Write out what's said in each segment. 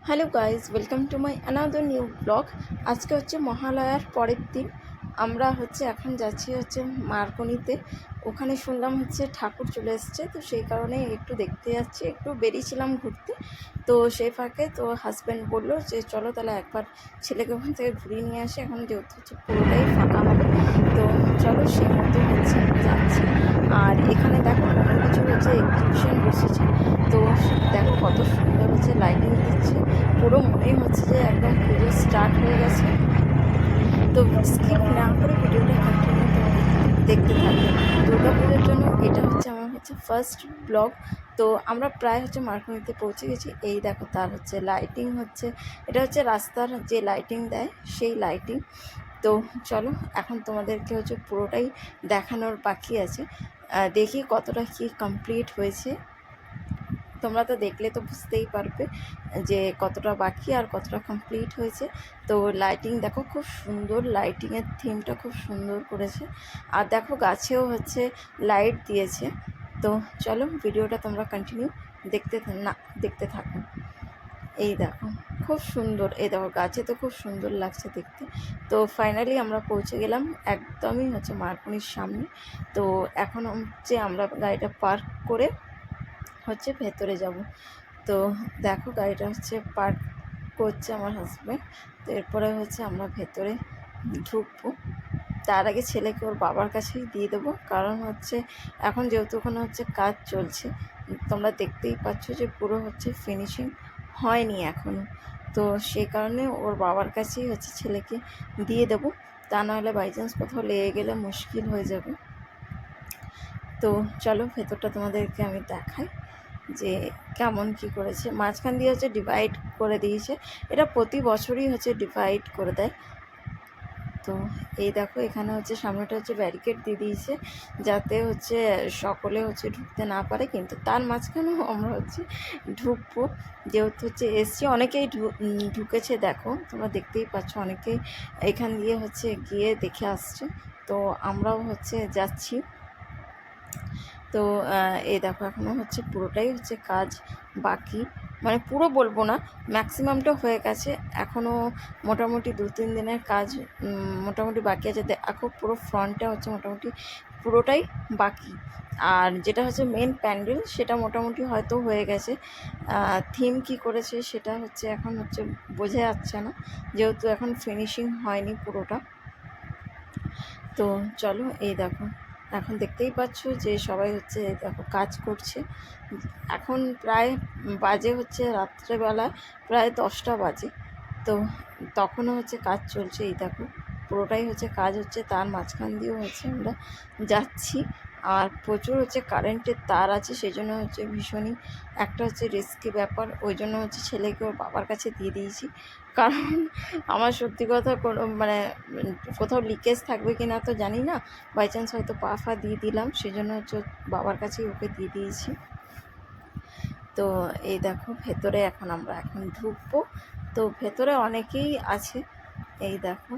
Hello guys, welcome to my another new blog. আজকে হচ্ছে মহালয়ার পরের দিন। আমরা এখন যাচ্ছি মার্কনিতে। ওখানে শুনলাম ঠাকুর চলে এসছে, তো সেই কারণে একটু দেখতে যাচ্ছি। একটু বেরিয়েছিলাম ঘুরতে, তো সেই ফাঁকে তো হাজব্যান্ড বললো যে চলো তাহলে একবার ছেলেকে ওখান থেকে ঘুরিয়ে নিয়ে আসে। এখন যেহেতু পুরোটাই ফাঁকা হবে, তো চলো সেই মতো যাচ্ছি। আর এখানে দেখো কোনো কিছু এক্সিবিশন বসেছে, তো দেখো কত সুন্দর লাইটিং দিচ্ছে। পুরো মনে হচ্ছে যে একদম পুজো স্টার্ট হয়ে গেছে। তো স্কিপ না করে ভিডিওটা কন্টিনিউ দেখতে থাকবে। দুর্গা পুজোর জন্য এটা আমার ফার্স্ট ব্লগ। তো আমরা প্রায় মার্কনিতে পৌঁছে গেছি। এই দেখো তার লাইটিং এটা রাস্তার যে লাইটিং দেয় সেই লাইটিং। তো চলো এখন তোমাদেরকে পুরোটাই দেখানোর বাকি আছে। দেখি কতটা কি কমপ্লিট হয়েছে। তোমরা তো দেখলে তো বুঝতেই পারবে যে কতটা বাকি আর কতটা কমপ্লিট হয়েছে। তো লাইটিং দেখো খুব সুন্দর, লাইটিংয়ের থিমটা খুব সুন্দর করেছে। আর দেখো গাছেও লাইট দিয়েছে। তো চলো ভিডিওটা তোমরা কন্টিনিউ দেখতে থাকো। এই দেখো খুব সুন্দর, এই দেখো গাছে তো খুব সুন্দর লাগছে দেখতে। তো ফাইনালি আমরা পৌঁছে গেলাম একদমই মার্কনির সামনে। তো এখন আমরা গাড়িটা পার্ক করে ভেতরে যাব। তো দেখো গাড়িটা পার্ক করছে আমার হাজব্যান্ড। তো এরপরে আমরা ভেতরে ঢুকবো। তার আগে ছেলেকে ওর বাবার কাছেই দিয়ে দেবো, কারণ এখন যেহেতু ওখানে কাজ চলছে। তোমরা দেখতেই পাচ্ছ যে পুরো ফিনিশিং হয়নি এখনও। তো সেই কারণে ওর বাবার কাছেই ছেলেকে দিয়ে দেবো, তা নাহলে বাই চান্স কোথাও লেগে গেলে মুশকিল হয়ে যাবে। তো চলো ভেতরটা তোমাদেরকে আমি দেখাই যে কেমন কি করেছে। মাঝখান দিয়ে ডিভাইড করে দিয়েছে। এটা প্রতি বছরই ডিভাইড করে দেয়। তো এই দেখো এখানে সামনেটা ব্যারিকেড দিয়ে দিয়েছে, যাতে সকলে ঢুকতে না পারে। কিন্তু তার মাঝখানেও আমরা ঢুকবো, যেহেতু এসছি। অনেকেই ঢুকেছে, দেখো তোমরা দেখতেই পাচ্ছ, অনেকেই এখান দিয়ে গিয়ে দেখে আসছে। তো আমরাও যাচ্ছি। তো এই দেখো এখনও পুরোটাই কাজ বাকি, মানে পুরো বলবো না, ম্যাক্সিমামটা হয়ে গেছে। এখনও মোটামুটি 2-3 দিনের কাজ মোটামুটি বাকি আছে। দেখো পুরো ফ্রন্টটা মোটামুটি পুরোটাই বাকি। আর যেটা মেন প্যান্ডেল, সেটা মোটামুটি হয়তো হয়ে গেছে। থিম কি করেছে সেটা এখন বোঝা যাচ্ছে না, যেহেতু এখন ফিনিশিং হয়নি পুরোটা। তো চলো এই দেখো এখন দেখতেই পাচ্ছ যে সবাই দেখো কাজ করছে। এখন প্রায় বাজে রাত্রেবেলা প্রায় 10টা বাজে। তো তখনও কাজ চলছে। এই দেখো পুরোটাই কাজ হচ্ছে, তার মাঝখান দিয়েও আমরা যাচ্ছি। আর প্রচুর কারেন্টের তার আছে, সেই জন্য ভীষণই একটা রিস্কি ব্যাপার। ওই জন্য ছেলেকে ওর বাবার কাছে দিয়ে দিয়েছি, কারণ আমার সত্যি কথা মানে কোথাও লিকেজ থাকবে কি না তো জানি না, বাই চান্স হয়তো পা দিয়ে দিলাম, সেই জন্য বাবার কাছেই ওকে দিয়ে দিয়েছি। তো এই দেখো ভেতরে আমরা ঢুকবো। তো ভেতরে অনেকেই আছে। এই দেখো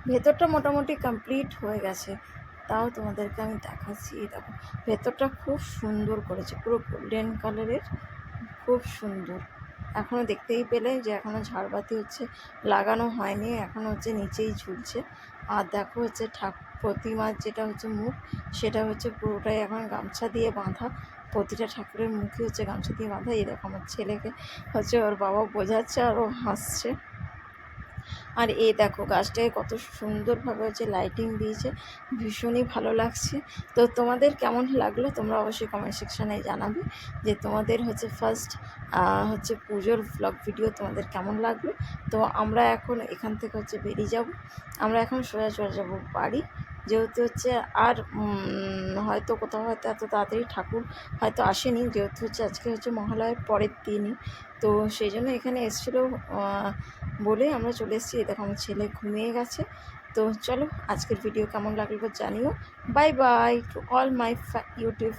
ভেতরটা মোটামুটি কমপ্লিট হয়ে গেছে, তাও তোমাদেরকে আমি দেখাচ্ছি। এই দেখো ভেতরটা খুব সুন্দর করেছে, পুরো গোল্ডেন কালারের, খুব সুন্দর। এখনও দেখতেই পেলে যে এখনও ঝাড়বাতি লাগানো হয়নি, এখনও নিচেই ঝুলছে। আর দেখো প্রতিমার যেটা মুখ, সেটা পুরোটাই এখন গামছা দিয়ে বাঁধা। প্রতিটা ঠাকুরের মুখে গামছা দিয়ে বাঁধা। এই দেখো আমার ছেলেকে ওর বাবা বোঝাচ্ছে আর ও হাসছে। আর এই দেখো গাছটায় কত সুন্দরভাবে লাইটিং দিয়েছে, ভীষণই ভালো লাগছে। তো তোমাদের কেমন লাগলো তোমরা অবশ্যই কমেন্ট সেকশানে জানাবে যে তোমাদের ফার্স্ট পুজোর ব্লগ ভিডিও তোমাদের কেমন লাগলো। তো আমরা এখন এখান থেকে বেরিয়ে যাব। আমরা এখন সোজা চলে যাব বাড়ি, যেহেতু আর হয়তো কোথাও হয়তো এত তাড়াতাড়ি ঠাকুর হয়তো আসেনি, যেহেতু আজকে মহালয়ার পরের দিনই। তো সেই জন্য এখানে এসেছিলো বলে আমরা চলে এসেছি। দেখো আমার ছেলে ঘুমিয়ে গেছে। তো চলো আজকের ভিডিও কেমন লাগলো জানিও। Bye bye to all my YouTube